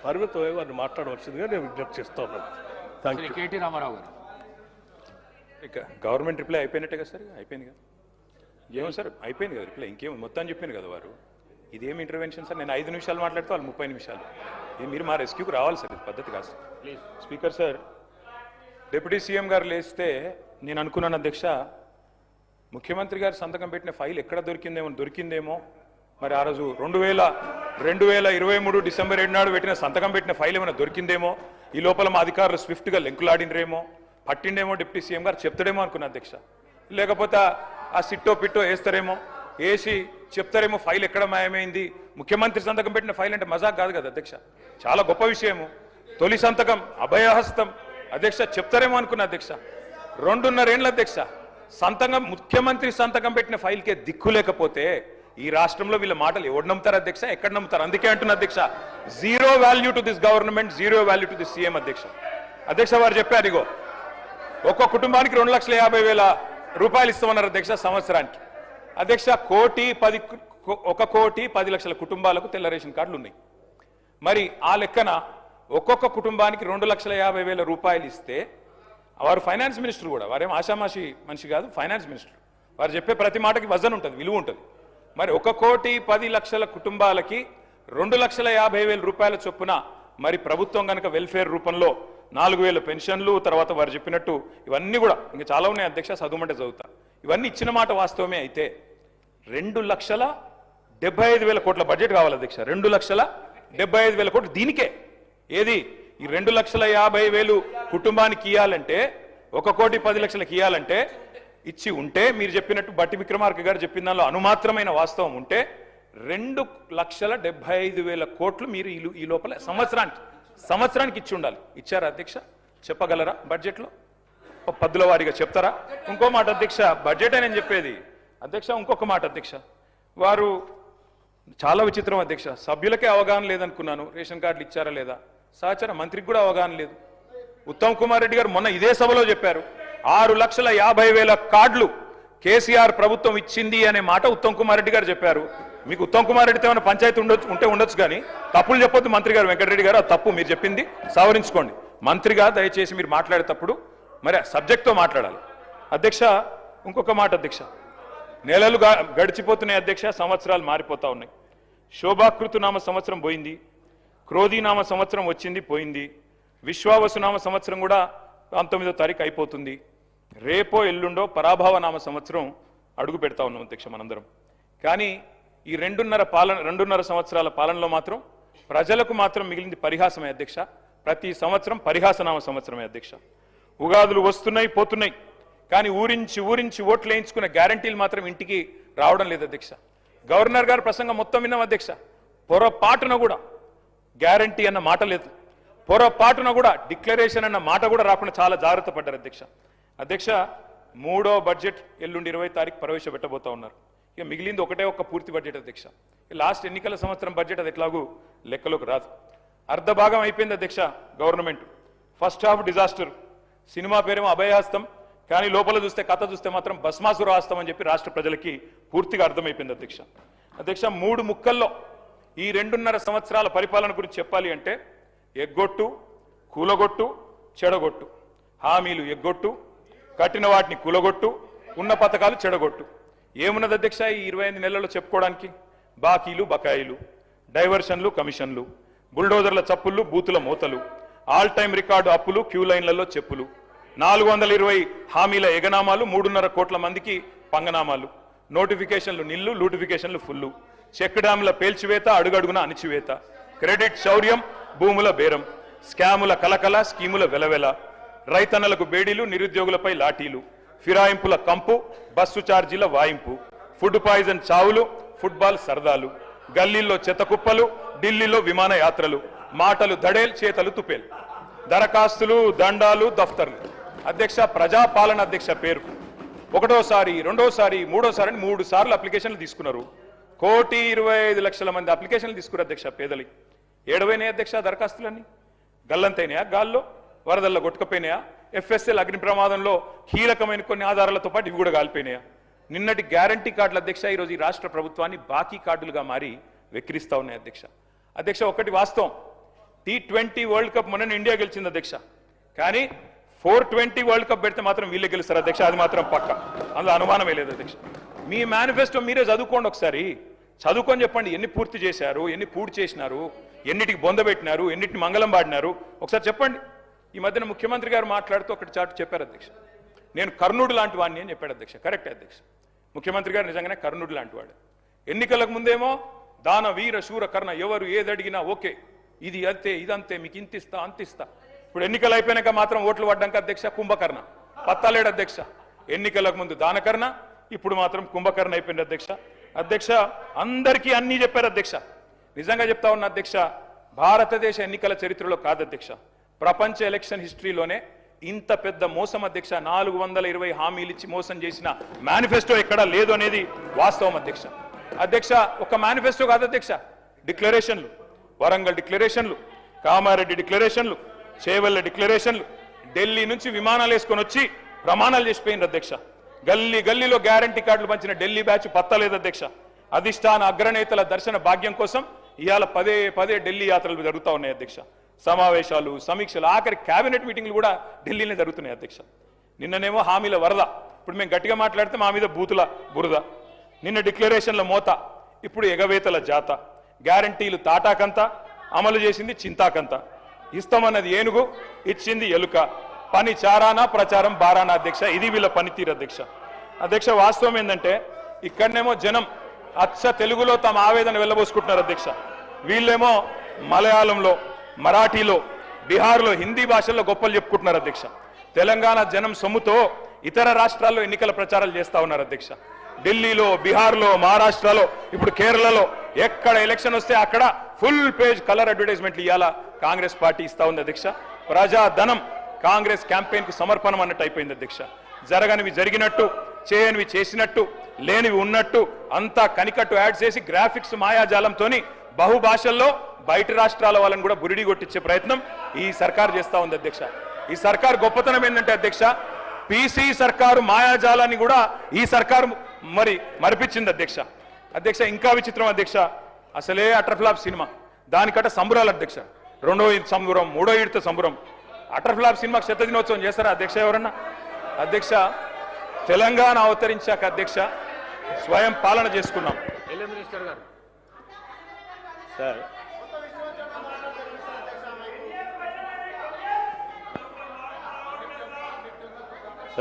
పరిమితమై వారిని మాట్లాడవలసిందిగా నేను విజ్ఞప్తి చేస్తా ఉన్నాను. Thank you. కేటీ రామారావు గారు. ఇక గవర్నమెంట్ రిప్లై అయిపోయినట్టే కదా సార్, అయిపోయింది కదా, ఏమో సార్ అయిపోయింది కదా రిప్లై, ఇంకేం మొత్తం చెప్పాను కదా వారు. ఇదేం ఇంటర్వెన్షన్ సార్, నేను 5 నిమిషాలు మాట్లాడితే వాళ్ళు 30 నిమిషాలు. ఇది మీరు మా రెస్క్యూకి రావాలి సార్, ఇది పద్ధతి కాదు sir. Speaker sir, deputy CM గారు లేస్తే నేను అనుకున్నాను అధ్యక్ష, ముఖ్యమంత్రి గారు సంతకం పెట్టిన ఫైల్ ఎక్కడ దొరికిందేమో మరి ఆ రోజు 2023 డిసెంబర్ 7 నాడు సంతకం పెట్టిన ఫైల్ ఏమైనా దొరికిందేమో, ఈ లోపల మా అధికారులు స్విఫ్ట్గా లెంకులాడినరేమో, పట్టిండేమో డిప్యూటీ సీఎం గారు చెప్తాడేమో అనుకున్నా అధ్యక్ష. లేకపోతే ఆ సిట్టో పిట్టో వేస్తారేమో, వేసి చెప్తారేమో ఫైల్ ఎక్కడ మాయమైంది. ముఖ్యమంత్రి సంతకం పెట్టిన ఫైల్ అంటే మజాక్ కాదు కదా అధ్యక్ష, చాలా గొప్ప విషయము. తొలి సంతకం అభయహస్తం అధ్యక్ష, చెప్తారేమో అనుకున్నా అధ్యక్ష. 2.5 ఏళ్ళ అధ్యక్ష సంతకం, ముఖ్యమంత్రి సంతకం పెట్టిన ఫైల్కే దిక్కు లేకపోతే ఈ రాష్ట్రంలో వీళ్ళ మాటలు ఎవరు నమ్ముతారు అధ్యక్ష, ఎక్కడ నమ్ముతారు? అందుకే అంటున్నా అధ్యక్ష, zero value to this government, zero value to this CM అధ్యక్ష. అధ్యక్ష వారు చెప్పారు, ఇగో ఒక్కో కుటుంబానికి 2,50,000 రూపాయలు ఇస్తామన్నారు అధ్యక్ష సంవత్సరానికి. అధ్యక్ష 1,10,00,000 కుటుంబాలకు తెల్ల రేషన్ కార్డులు ఉన్నాయి. మరి ఆ లెక్కన ఒక్కొక్క కుటుంబానికి 2,50,000 రూపాయలు ఇస్తే, వారు ఫైనాన్స్ మినిస్టర్ కూడా, వారేం ఆషామాషి మనిషి కాదు, ఫైనాన్స్ మినిస్టర్. వారు చెప్పే ప్రతి మాటకి వజన్ ఉంటుంది, విలువ ఉంటుంది. మరి 1,10,00,000 కుటుంబాలకి 2,50,000 రూపాయల చొప్పున మరి ప్రభుత్వం కనుక వెల్ఫేర్ రూపంలో 4,000 పెన్షన్లు, తర్వాత వారు చెప్పినట్టు ఇవన్నీ కూడా ఇంకా చాలా ఉన్నాయి అధ్యక్ష, చదువుమంటే చదువుతా, ఇవన్నీ ఇచ్చిన మాట వాస్తవమే అయితే 2,75,000 కోట్ల బడ్జెట్ కావాలి అధ్యక్ష. 2,75,000 కోట్లు దీనికే. ఏది ఈ 2,50,000 కుటుంబానికి ఇవ్వాలంటే, 1,10,00,000 ఇవ్వాలంటే ఇచ్చి ఉంటే, మీరు చెప్పినట్టు బట్టి విక్రమార్క గారు చెప్పిన దానిలో అనుమాత్రమైన వాస్తవం ఉంటే 2,75,000 కోట్లు మీరు ఈ లోపల సంవత్సరానికి ఇచ్చి ఉండాలి. ఇచ్చారా అధ్యక్ష? చెప్పగలరా? బడ్జెట్లో పద్దుల వారీగా చెప్తారా? ఇంకో మాట అధ్యక్ష, బడ్జెట్ అని చెప్పేది అధ్యక్ష, ఇంకొక మాట అధ్యక్ష, వారు చాలా విచిత్రం అధ్యక్ష, సభ్యులకే అవగాహన లేదనుకున్నాను, రేషన్ కార్డులు ఇచ్చారా లేదా, సహచర మంత్రికి కూడా అవగాహన లేదు. ఉత్తమ్ కుమార్ రెడ్డి గారు మొన్న ఇదే సభలో చెప్పారు, 6,50,000 కార్డులు కేసీఆర్ ప్రభుత్వం ఇచ్చింది అనే మాట ఉత్తమ్ కుమార్ రెడ్డి గారు చెప్పారు. మీకు ఉత్తమ్ కుమార్ రెడ్డితో ఏమైనా పంచాయతీ ఉండొచ్చు కానీ తప్పులు చెప్పొద్దు మంత్రి గారు. వెంకటరెడ్డి గారు, తప్పు మీరు చెప్పింది సవరించుకోండి. మంత్రిగా దయచేసి మీరు మాట్లాడేటప్పుడు మరి సబ్జెక్ట్తో మాట్లాడాలి అధ్యక్ష. ఇంకొక మాట అధ్యక్ష, నెలలు గడిచిపోతున్నాయి అధ్యక్ష, సంవత్సరాలు మారిపోతా ఉన్నాయి. శోభాకృతునామ సంవత్సరం పోయింది, క్రోధీనామ సంవత్సరం వచ్చింది పోయింది, విశ్వావసునామ సంవత్సరం కూడా 19వ తారీఖు అయిపోతుంది. రేపో ఎల్లుండో పరాభవనామ సంవత్సరం అడుగు పెడతా ఉన్నాం అధ్యక్ష మనందరం. కానీ ఈ 2.5 సంవత్సరాల పాలనలో మాత్రం ప్రజలకు మాత్రం మిగిలింది పరిహాసమే అధ్యక్ష. ప్రతి సంవత్సరం పరిహాసనామ సంవత్సరమే అధ్యక్ష. ఉగాదులు వస్తున్నాయి పోతున్నాయి, కానీ ఊరించి ఓట్లు వేయించుకున్న గ్యారంటీలు మాత్రం ఇంటికి రావడం లేదు అధ్యక్ష. గవర్నర్ గారు ప్రసంగం మొత్తం విన్నాం అధ్యక్ష, పొరపాటున కూడా గ్యారంటీ అన్న మాట లేదు, పొరపాటున కూడా డిక్లరేషన్ అన్న మాట కూడా రాకుండా చాలా జాగ్రత్త పడ్డారు అధ్యక్ష. అధ్యక్ష 3వ బడ్జెట్ ఎల్లుండి 20వ తారీఖు ప్రవేశపెట్టబోతా ఉన్నారు. ఇక మిగిలింది ఒక్క పూర్తి బడ్జెట్ అధ్యక్ష. లాస్ట్ ఎన్నికల సంవత్సరం బడ్జెట్ అది ఎట్లాగూ లెక్కలోకి రాదు. అర్ధ భాగం అయిపోయింది అధ్యక్ష government. First half disaster, cinema పేరేమో అభయహస్తం, కానీ లోపల చూస్తే కథ చూస్తే మాత్రం భస్మాసుర హస్తం అని చెప్పి రాష్ట్ర ప్రజలకి పూర్తిగా అర్థమైపోయింది అధ్యక్ష. అధ్యక్ష 3 ముక్కల్లో ఈ 2.5 సంవత్సరాల పరిపాలన గురించి చెప్పాలి అంటే, ఎగ్గొట్టు, కూలగొట్టు, చెడగొట్టు. హామీలు ఎగ్గొట్టు, కట్టిన వాటిని కూలగొట్టు, ఉన్న పథకాలు చెడగొట్టు. ఏమున్నది అధ్యక్ష ఈ 25 నెలల్లో చెప్పుకోవడానికి? బాకీలు బకాయిలు, డైవర్షన్లు కమిషన్లు, బుల్డోజర్ల చప్పుళ్ళు, బూతుల మూతలు, ఆల్ టైమ్ రికార్డు అప్పులు, క్యూ లైన్లలో చెప్పులు, 420 హామీల ఎగనామాలు, 3.5 కోట్ల మందికి పంగనామాలు, నోటిఫికేషన్లు నిల్లు, లూటిఫికేషన్లు ఫుల్లు, చెక్ డ్యాముల పేల్చివేత, అడుగడుగున అణిచివేత, క్రెడిట్ శౌర్యం, భూముల బేరం, స్కాముల కలకల, స్కీముల వెలవెల, రైతన్నలకు బేడీలు, నిరుద్యోగులపై లాఠీలు, ఫిరాయింపుల కంపు, బస్సు ఛార్జీల వాయింపు, ఫుడ్ పాయిజన్ చావులు, ఫుట్బాల్ సరదాలు, గల్లీల్లో చెత్తకుప్పలు, ఢిల్లీలో విమానయాత్రలు, మాటలు దడేల్, చేతలు తుపేల్, దరఖాస్తులు, దండాలు, దఫ్తర్లు. అధ్యక్ష ప్రజాపాలన అధ్యక్ష పేరు 1వ, 2వ, 3వ అని 3 సార్లు అప్లికేషన్లు తీసుకున్నారు. 1,25,00,000 మంది అప్లికేషన్లు తీసుకున్నారు అధ్యక్ష. పేదలి ఏడవైనాయి అధ్యక్ష దరఖాస్తులన్నీ, గల్లంతైనాయా, గాల్లో వరదల్లో కొట్టుకపోయినాయా, FSL అగ్ని ప్రమాదంలో కీలకమైన కొన్ని ఆధారాలతో పాటు ఇవి కూడా కాలిపోయినాయా? నిన్నటి గ్యారంటీ కార్డుల అధ్యక్ష ఈరోజు ఈ రాష్ట్ర ప్రభుత్వాన్ని బాకీ కార్డులుగా మారి వెక్కిరిస్తా ఉన్నాయి అధ్యక్ష. అధ్యక్ష ఒకటి వాస్తవం, T20 వరల్డ్ కప్ మొన్న ఇండియా గెలిచింది అధ్యక్ష. కానీ 420 వరల్డ్ కప్ పెడితే మాత్రం వీళ్ళే గెలుస్తారు అధ్యక్ష, అది మాత్రం పక్క, అందులో అనుమానమే లేదు అధ్యక్ష. మీ మేనిఫెస్టో మీరే చదువుకోండి ఒకసారి, చదువుకొని చెప్పండి ఎన్ని పూర్తి చేశారు, ఎన్ని పూర్తి చేసినారు, ఎన్నిటికి బొందబెట్టినారు, ఎన్నిటిని మంగళం పాడినారు ఒకసారి చెప్పండి. ఈ మధ్యన ముఖ్యమంత్రి గారు మాట్లాడుతూ ఒకటి చాటు చెప్పారు అధ్యక్ష, నేను కర్ణుడు లాంటి వాడిని అని చెప్పాడు అధ్యక్ష. కరెక్ట్ అధ్యక్ష, ముఖ్యమంత్రి గారు నిజంగానే కర్ణుడు లాంటి వాడు. ఎన్నికలకు ముందేమో దాన వీర శూర కర్ణ, ఎవరు ఏది అడిగినా ఓకే, ఇది అంతే ఇదంతే, మీకు ఇంతిస్తా అంతిస్తా. ఇప్పుడు ఎన్నికలు అయిపోయినాక మాత్రం ఓట్లు పడ్డాక అధ్యక్ష కుంభకర్ణ, పత్తాలేడు అధ్యక్ష. ఎన్నికలకు ముందు దానకర్ణ, ఇప్పుడు మాత్రం కుంభకర్ణ అయిపోయింది అధ్యక్ష. అధ్యక్ష అందరికీ అన్నీ చెప్పారు అధ్యక్ష. నిజంగా చెప్తా ఉన్న అధ్యక్ష, భారతదేశ ఎన్నికల చరిత్రలో కాదు అధ్యక్ష, ప్రపంచ ఎలక్షన్ హిస్టరీలోనే ఇంత పెద్ద మోసం అధ్యక్ష. 420 హామీలు ఇచ్చి మోసం చేసిన మేనిఫెస్టో ఎక్కడా లేదు అనేది వాస్తవం అధ్యక్ష. అధ్యక్ష ఒక మేనిఫెస్టో కాదు అధ్యక్ష, డిక్లరేషన్లు, వరంగల్ డిక్లరేషన్లు, కామారెడ్డి డిక్లరేషన్లు, చేవెళ్ల డిక్లరేషన్లు, ఢిల్లీ నుంచి విమానాలు వేసుకొని వచ్చి ప్రమాణాలు చేసిపోయింది అధ్యక్ష. గల్లీ గల్లీలో గ్యారంటీ కార్డులు పంచిన ఢిల్లీ బ్యాచ్ పత్తలేదు అధ్యక్ష. అధిష్టాన అగ్రనేతల దర్శన భాగ్యం కోసం ఇవాళ పదే ఢిల్లీ యాత్రలు జరుగుతూ ఉన్నాయి అధ్యక్ష. సమావేశాలు, సమీక్షలు, ఆఖరి కేబినెట్ మీటింగ్లు కూడా ఢిల్లీలో జరుగుతున్నాయి అధ్యక్ష. నిన్ననేమో హామీల వరద, ఇప్పుడు మేము గట్టిగా మాట్లాడితే మా మీద బూతుల బురద. నిన్న డిక్లరేషన్ల మోత, ఇప్పుడు ఎగవేతల జాత. గ్యారంటీలు తాటాకంత, అమలు చేసింది చింతాకంత. ఇస్తామన్నది ఏనుగు, ఇచ్చింది ఎలుక. పని చారానా ప్రచారం బారానా అధ్యక్ష, ఇది వీళ్ళ పనితీరు అధ్యక్ష. అధ్యక్ష వాస్తవం ఏంటంటే ఇక్కడనేమో జనం అచ్చ తెలుగులో తమ ఆవేదన వెళ్ళబోసుకుంటున్నారు అధ్యక్ష. వీళ్ళేమో మలయాళంలో, మరాఠీలో, బీహార్లో, హిందీ భాషల్లో గొప్పలు చెప్పుకుంటున్నారు అధ్యక్ష. తెలంగాణ జనం సొమ్ముతో ఇతర రాష్ట్రాల్లో ఎన్నికల ప్రచారాలు చేస్తా ఉన్నారు అధ్యక్ష. ఢిల్లీలో, బీహార్లో, మహారాష్ట్రలో, ఇప్పుడు కేరళలో ఎక్కడ ఎలక్షన్ వస్తే అక్కడ ఫుల్ పేజ్ కలర్ అడ్వర్టైజ్మెంట్లు ఇవాళ కాంగ్రెస్ పార్టీ ఇస్తా ఉంది అధ్యక్ష. ప్రజాధనం కాంగ్రెస్ క్యాంపెయిన్ కు సమర్పణం అన్నట్టు అయిపోయింది అధ్యక్ష. జరగనివి జరిగినట్టు, చేయనివి చేసినట్టు, లేనివి ఉన్నట్టు అంతా కనికట్టు యాడ్ చేసి గ్రాఫిక్స్ మాయాజాలంతో బహుభాషల్లో బయట రాష్ట్రాల వాళ్ళని కూడా బురిడి కొట్టించే ప్రయత్నం ఈ సర్కారు చేస్తా ఉంది అధ్యక్ష. ఈ సర్కారు గొప్పతనం ఏంటంటే అధ్యక్ష, పీసీ సర్కారు మాయాజాలాన్ని కూడా ఈ సర్కారు మరిపించింది అధ్యక్ష. అధ్యక్ష ఇంకా విచిత్రం అధ్యక్ష, అసలే అటర్ఫ్లాప్ సినిమా, దానికట సంబరాలు అధ్యక్ష. 2వ ఈడ్ సంబరం, 3వ ఈడ్తో సంబరం. అటర్ఫ్లాప్ సినిమాకి శత దినోత్సవం చేస్తారా అధ్యక్ష ఎవరన్నా? అధ్యక్ష తెలంగాణ అవతరించాక అధ్యక్ష స్వయం పాలన చేసుకున్నాం. సార్